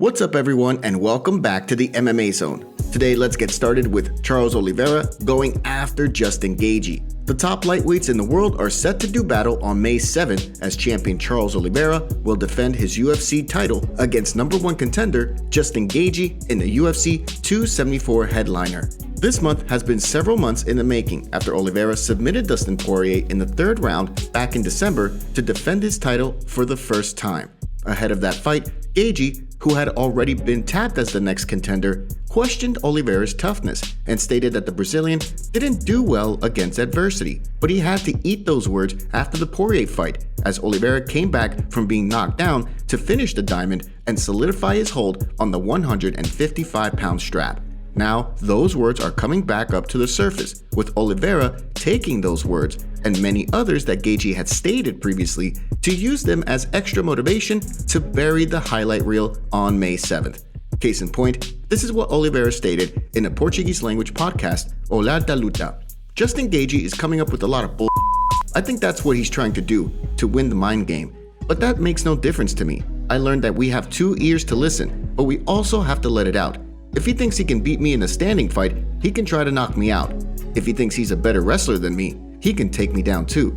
What's up everyone and welcome back to the MMA Zone. Today let's get started with Charles Oliveira going after Justin Gaethje. The top lightweights in the world are set to do battle on May 7th as champion Charles Oliveira will defend his UFC title against number one contender Justin Gaethje in the UFC 274 headliner. This month has been several months in the making after Oliveira submitted Dustin Poirier in the third round back in December to defend his title for the first time. Ahead of that fight, Gaethje, who had already been tapped as the next contender, questioned Oliveira's toughness and stated that the Brazilian didn't do well against adversity, but he had to eat those words after the Poirier fight as Oliveira came back from being knocked down to finish the diamond and solidify his hold on the 155-pound strap. Now, those words are coming back up to the surface, with Oliveira taking those words and many others that Gaethje had stated previously to use them as extra motivation to bury the highlight reel on May 7th. Case in point, this is what Oliveira stated in a Portuguese language podcast, Olhar da Luta. Justin Gaethje is coming up with a lot of bull. I think that's what he's trying to do, to win the mind game. But that makes no difference to me. I learned that we have 2 ears to listen, but we also have to let it out. If he thinks he can beat me in a standing fight, he can try to knock me out. If he thinks he's a better wrestler than me, he can take me down too.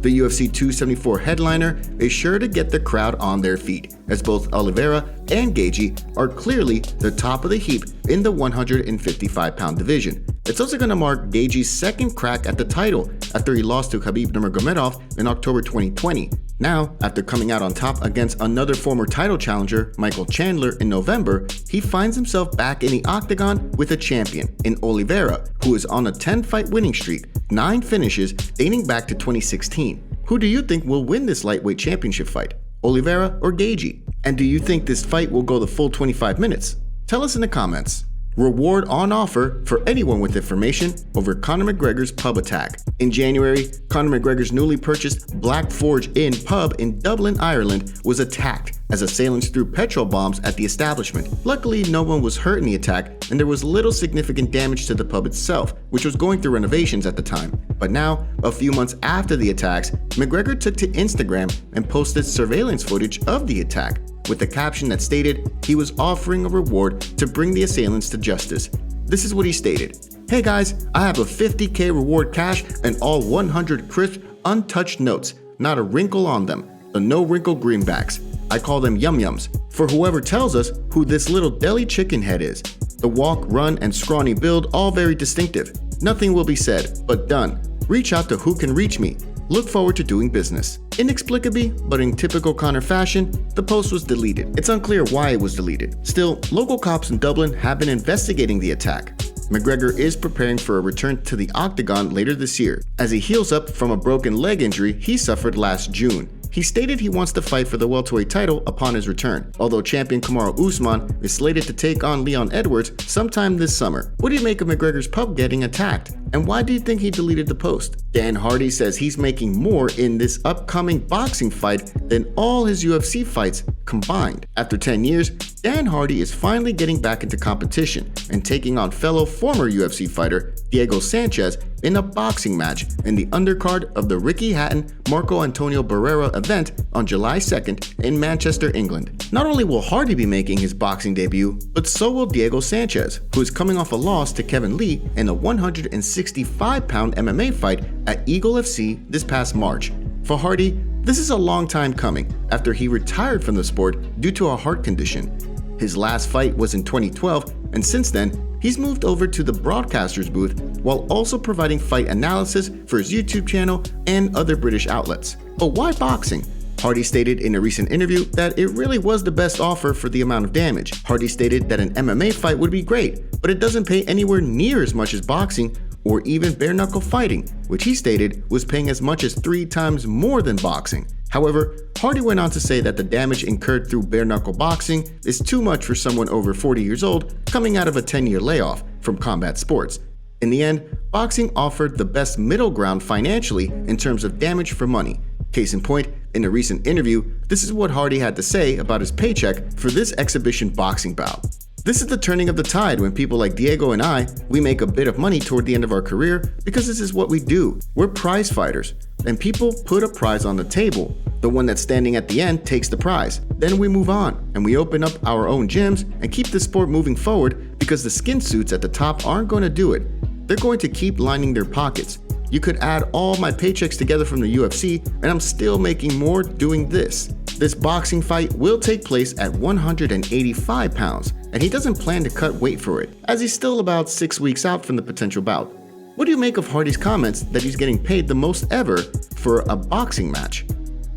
The UFC 274 headliner is sure to get the crowd on their feet, as both Oliveira and Gaethje are clearly the top of the heap in the 155-pound division. It's also going to mark Gaethje's second crack at the title after he lost to Khabib Nurmagomedov in October 2020. Now, after coming out on top against another former title challenger, Michael Chandler, in November, he finds himself back in the octagon with a champion in Oliveira, who is on a 10-fight winning streak, 9 finishes dating back to 2016. Who do you think will win this lightweight championship fight, Oliveira or Gaethje? And do you think this fight will go the full 25 minutes? Tell us in the comments. Reward on offer for anyone with information over Conor McGregor's pub attack. In January, Conor McGregor's newly purchased Black Forge Inn pub in Dublin, Ireland was attacked as assailants threw petrol bombs at the establishment. Luckily, no one was hurt in the attack and there was little significant damage to the pub itself, which was going through renovations at the time. But now, a few months after the attacks, McGregor took to Instagram and posted surveillance footage of the attack, with a caption that stated he was offering a reward to bring the assailants to justice. This is what he stated. "Hey guys, I have a $50K reward cash and all 100 crisp, untouched notes, not a wrinkle on them, the no wrinkle greenbacks. I call them yum-yums, for whoever tells us who this little deli chicken head is. The walk, run, and scrawny build all very distinctive. Nothing will be said, but done. Reach out to who can reach me. Look forward to doing business." Inexplicably, but in typical Conor fashion, the post was deleted. It's unclear why it was deleted. Still, local cops in Dublin have been investigating the attack. McGregor is preparing for a return to the octagon later this year, as he heals up from a broken leg injury he suffered last June. He stated he wants to fight for the welterweight title upon his return, although champion Kamaru Usman is slated to take on Leon Edwards sometime this summer. What do you make of McGregor's pub getting attacked? And why do you think he deleted the post? Dan Hardy says he's making more in this upcoming boxing fight than all his UFC fights combined. After 10 years, Dan Hardy is finally getting back into competition and taking on fellow former UFC fighter Diego Sanchez in a boxing match in the undercard of the Ricky Hatton-Marco Antonio Barrera event on July 2nd in Manchester, England. Not only will Hardy be making his boxing debut, but so will Diego Sanchez, who is coming off a loss to Kevin Lee in a 165-pound MMA fight at Eagle FC this past March. For Hardy, this is a long time coming after he retired from the sport due to a heart condition. His last fight was in 2012, and since then, he's moved over to the broadcaster's booth while also providing fight analysis for his YouTube channel and other British outlets. But why boxing? Hardy stated in a recent interview that it really was the best offer for the amount of damage. Hardy stated that an MMA fight would be great, but it doesn't pay anywhere near as much as boxing or even bare-knuckle fighting, which he stated was paying as much as 3 times more than boxing. However, Hardy went on to say that the damage incurred through bare-knuckle boxing is too much for someone over 40 years old coming out of a 10-year layoff from combat sports. In the end, boxing offered the best middle ground financially in terms of damage for money. Case in point, in a recent interview, this is what Hardy had to say about his paycheck for this exhibition boxing bout. "This is the turning of the tide when people like Diego and I, we make a bit of money toward the end of our career because this is what we do. We're prize fighters, and people put a prize on the table. The one that's standing at the end takes the prize. Then we move on, and we open up our own gyms and keep the sport moving forward because the skin suits at the top aren't going to do it. They're going to keep lining their pockets. You could add all my paychecks together from the UFC, and I'm still making more doing this. This boxing fight will take place at 185 pounds, and he doesn't plan to cut weight for it, as he's still about 6 weeks out from the potential bout. What do you make of Hardy's comments that he's getting paid the most ever for a boxing match?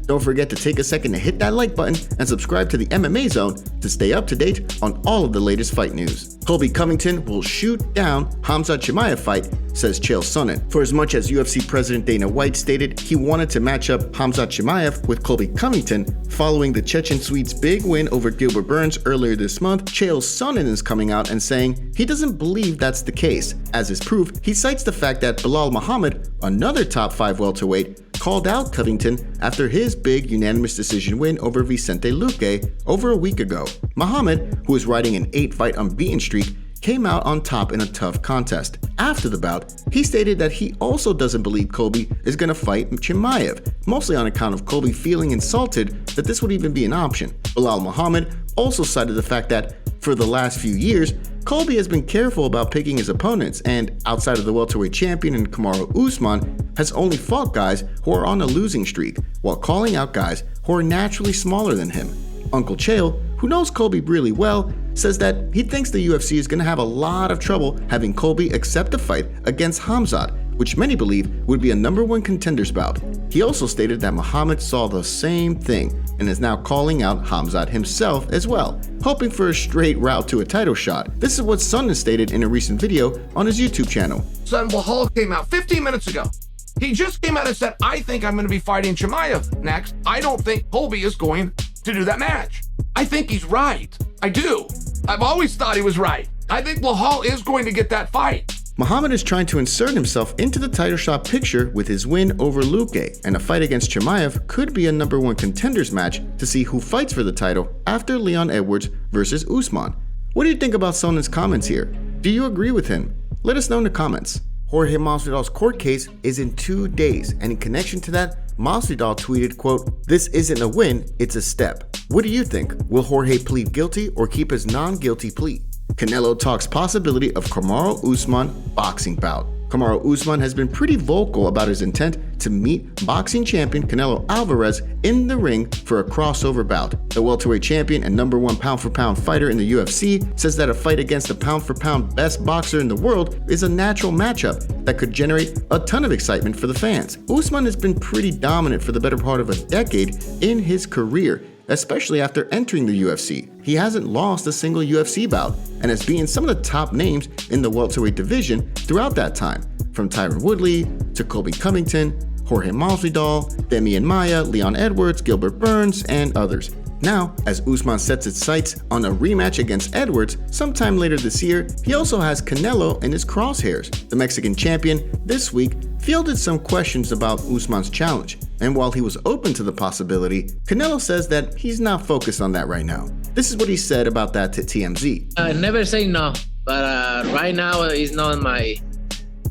Don't forget to take a second to hit that like button and subscribe to the MMA Zone to stay up to date on all of the latest fight news. Colby Covington will shoot down Khamzat Chimaev fight, says Chael Sonnen. For as much as UFC President Dana White stated he wanted to match up Khamzat Chimaev with Colby Covington following the Chechen Swede's big win over Gilbert Burns earlier this month, Chael Sonnen is coming out and saying he doesn't believe that's the case. As his proof, he cites the fact that Belal Muhammad, another top 5 welterweight, called out Covington after his big unanimous decision win over Vicente Luque over a week ago. Muhammad, who is riding an 8-fight unbeaten streak, came out on top in a tough contest. After the bout, he stated that he also doesn't believe Colby is going to fight Chimaev, mostly on account of Colby feeling insulted that this would even be an option. Belal Muhammad also cited the fact that for the last few years, Colby has been careful about picking his opponents, and outside of the welterweight champion and Kamaru Usman, has only fought guys who are on a losing streak, while calling out guys who are naturally smaller than him. Uncle Chael, who knows Colby really well, says that he thinks the UFC is going to have a lot of trouble having Colby accept a fight against Khamzat, which many believe would be a #1 contenders bout. He also stated that Muhammad saw the same thing and is now calling out Khamzat himself as well, hoping for a straight route to a title shot. This is what Sonnen stated in a recent video on his YouTube channel. Son Belal came out 15 minutes ago. He just came out and said, I think I'm going to be fighting Chimaev next. I don't think Colby is going to do that match. I think he's right. I do. I've always thought he was right. I think Belal is going to get that fight. Muhammad is trying to insert himself into the title shot picture with his win over Luque, and a fight against Chimaev could be a #1 contenders match to see who fights for the title after Leon Edwards versus Usman. What do you think about Sonnen's comments here? Do you agree with him? Let us know in the comments. Jorge Masvidal's court case is in 2 days, and in connection to that, Masvidal tweeted, quote, "This isn't a win, it's a step." What do you think? Will Jorge plead guilty or keep his non-guilty plea? Canelo talks possibility of Kamaru Usman boxing bout. Kamaru Usman has been pretty vocal about his intent to meet boxing champion Canelo Alvarez in the ring for a crossover bout. The welterweight champion and #1 pound-for-pound fighter in the UFC says that a fight against the pound-for-pound best boxer in the world is a natural matchup that could generate a ton of excitement for the fans. Usman has been pretty dominant for the better part of a decade in his career, especially after entering the UFC. He hasn't lost a single UFC bout and has beaten some of the top names in the welterweight division throughout that time, from Tyron Woodley to Colby Covington, Jorge Masvidal, Demian Maia, Leon Edwards, Gilbert Burns, and others. Now, as Usman sets its sights on a rematch against Edwards sometime later this year, he also has Canelo in his crosshairs. The Mexican champion this week fielded some questions about Usman's challenge, and while he was open to the possibility, Canelo says that he's not focused on that right now. This is what he said about that to TMZ. I never say no, but right now it's not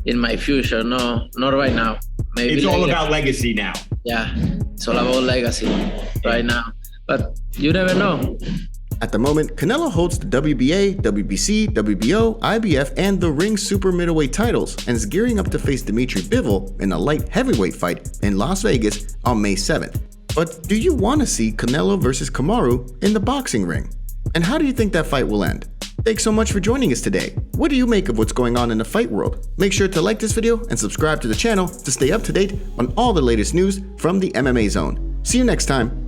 in my future. No, not right now. Maybe it's all later. about legacy now. Yeah, it's all about legacy right now. But you never know. At the moment, Canelo holds the WBA, WBC, WBO, IBF, and the Ring Super Middleweight titles and is gearing up to face Dimitri Bivol in a light heavyweight fight in Las Vegas on May 7th. But do you want to see Canelo versus Kamaru in the boxing ring? And how do you think that fight will end? Thanks so much for joining us today. What do you make of what's going on in the fight world? Make sure to like this video and subscribe to the channel to stay up to date on all the latest news from the MMA Zone. See you next time.